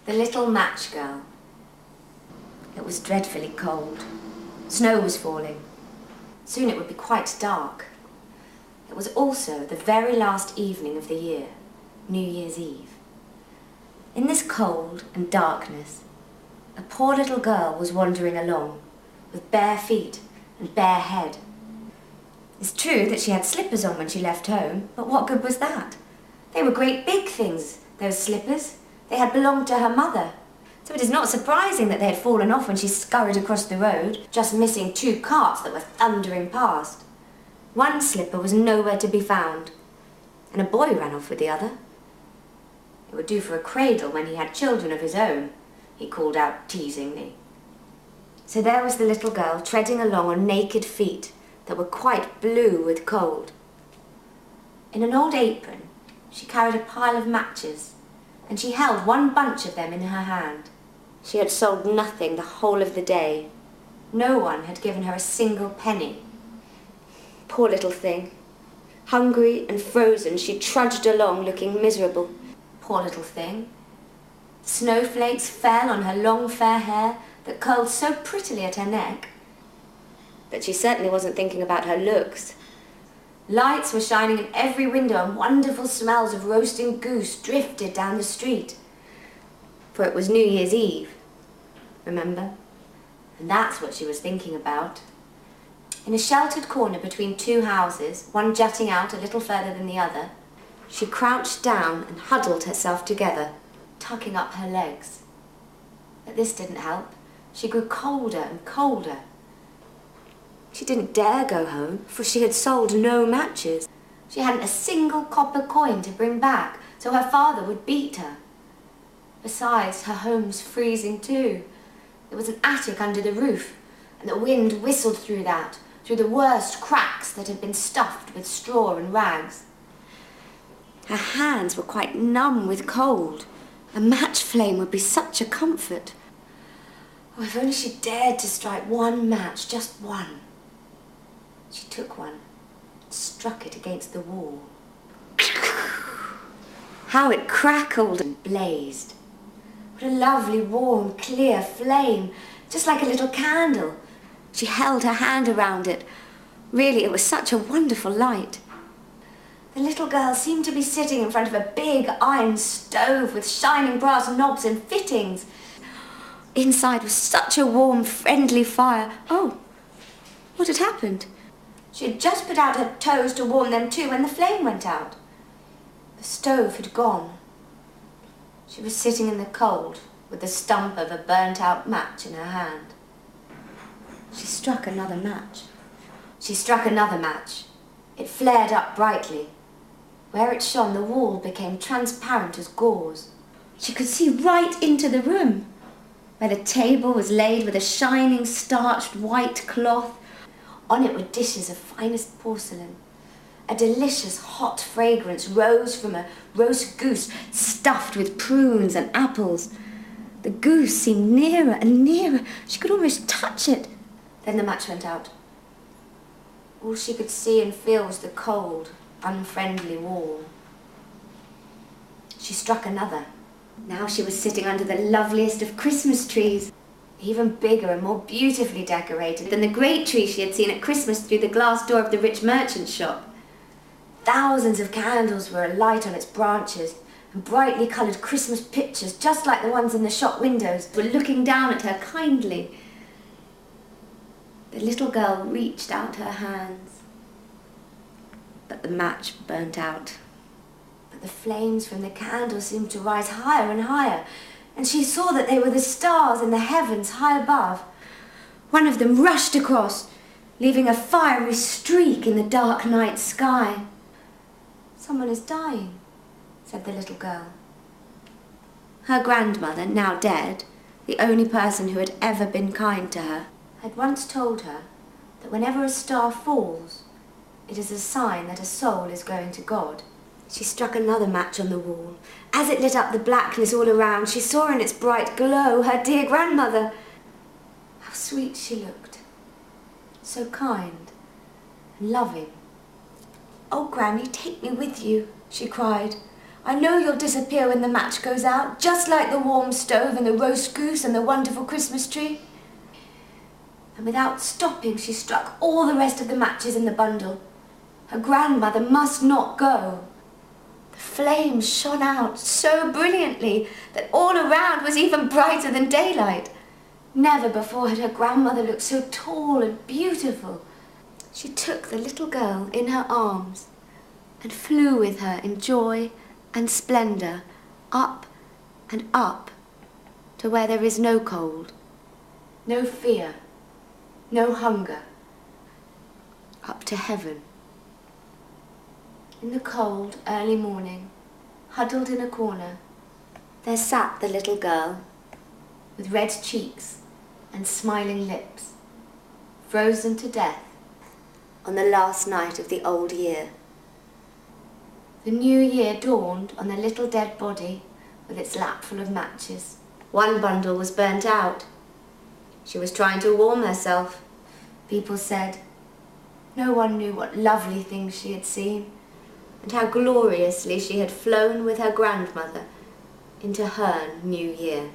The Little Match Girl. It was dreadfully cold. Snow was falling. Soon it would be quite dark. It was also the very last evening of the year, New Year's Eve. In this cold and darkness, a poor little girl was wandering along, with bare feet and bare head. It's true that she had slippers on when she left home, but what good was that? They were great big things, those slippers. They had belonged to her mother. So it is not surprising that they had fallen off when she scurried across the road, just missing 2 carts that were thundering past. One slipper was nowhere to be found, and a boy ran off with the other. It would do for a cradle when he had children of his own, he called out teasingly. So there was the little girl treading along on naked feet that were quite blue with cold. In an old apron, she carried a pile of matches, and she held one bunch of them in her hand. She had sold nothing the whole of the day. No one had given her a single penny. Poor little thing. Hungry and frozen, she trudged along looking miserable. Poor little thing. Snowflakes fell on her long fair hair that curled so prettily at her neck. But she certainly wasn't thinking about her looks. Lights were shining in every window and wonderful smells of roasting goose drifted down the street. For it was New Year's Eve, remember? And that's what she was thinking about. In a sheltered corner between 2 houses, one jutting out a little further than the other, she crouched down and huddled herself together, tucking up her legs. But this didn't help. She grew colder and colder. She didn't dare go home, for she had sold no matches. She hadn't a single copper coin to bring back, so her father would beat her. Besides, her home was freezing too. There was an attic under the roof, and the wind whistled through that, through the worst cracks that had been stuffed with straw and rags. Her hands were quite numb with cold. A match flame would be such a comfort. Oh, if only she dared to strike one match, just one. She took one and struck it against the wall. How it crackled and blazed. What a lovely, warm, clear flame, just like a little candle. She held her hand around it. Really, it was such a wonderful light. The little girl seemed to be sitting in front of a big iron stove with shining brass knobs and fittings. Inside was such a warm, friendly fire. Oh, what had happened? She had just put out her toes to warm them too when the flame went out. The stove had gone. She was sitting in the cold with the stump of a burnt-out match in her hand. She struck another match. She struck another match. It flared up brightly. Where it shone, the wall became transparent as gauze. She could see right into the room, where the table was laid with a shining, starched white cloth. On it were dishes of finest porcelain. A delicious hot fragrance rose from a roast goose stuffed with prunes and apples. The goose seemed nearer and nearer. She could almost touch it. Then the match went out. All she could see and feel was the cold, unfriendly wall. She struck another. Now she was sitting under the loveliest of Christmas trees, even bigger and more beautifully decorated than the great tree she had seen at Christmas through the glass door of the rich merchant's shop. Thousands of candles were alight on its branches, and brightly coloured Christmas pictures, just like the ones in the shop windows, were looking down at her kindly. The little girl reached out her hands, but the match burnt out. But the flames from the candles seemed to rise higher and higher, and she saw that they were the stars in the heavens high above. One of them rushed across, leaving a fiery streak in the dark night sky. "Someone is dying," said the little girl. Her grandmother, now dead, the only person who had ever been kind to her, had once told her that whenever a star falls, it is a sign that a soul is going to God. She struck another match on the wall. As it lit up the blackness all around, she saw in its bright glow her dear grandmother. How sweet she looked, so kind and loving. "Oh, Granny, take me with you," she cried. I know you'll disappear when the match goes out, just like the warm stove and the roast goose and the wonderful Christmas tree. And without stopping, she struck all the rest of the matches in the bundle. Her grandmother must not go. The flames shone out so brilliantly that all around was even brighter than daylight. Never before had her grandmother looked so tall and beautiful. She took the little girl in her arms and flew with her in joy and splendour up and up to where there is no cold, no fear, no hunger, up to heaven. In the cold, early morning, huddled in a corner, there sat the little girl with red cheeks and smiling lips, frozen to death on the last night of the old year. The new year dawned on the little dead body with its lap full of matches. One bundle was burnt out. She was trying to warm herself, people said. No one knew what lovely things she had seen, and how gloriously she had flown with her grandmother into her new year.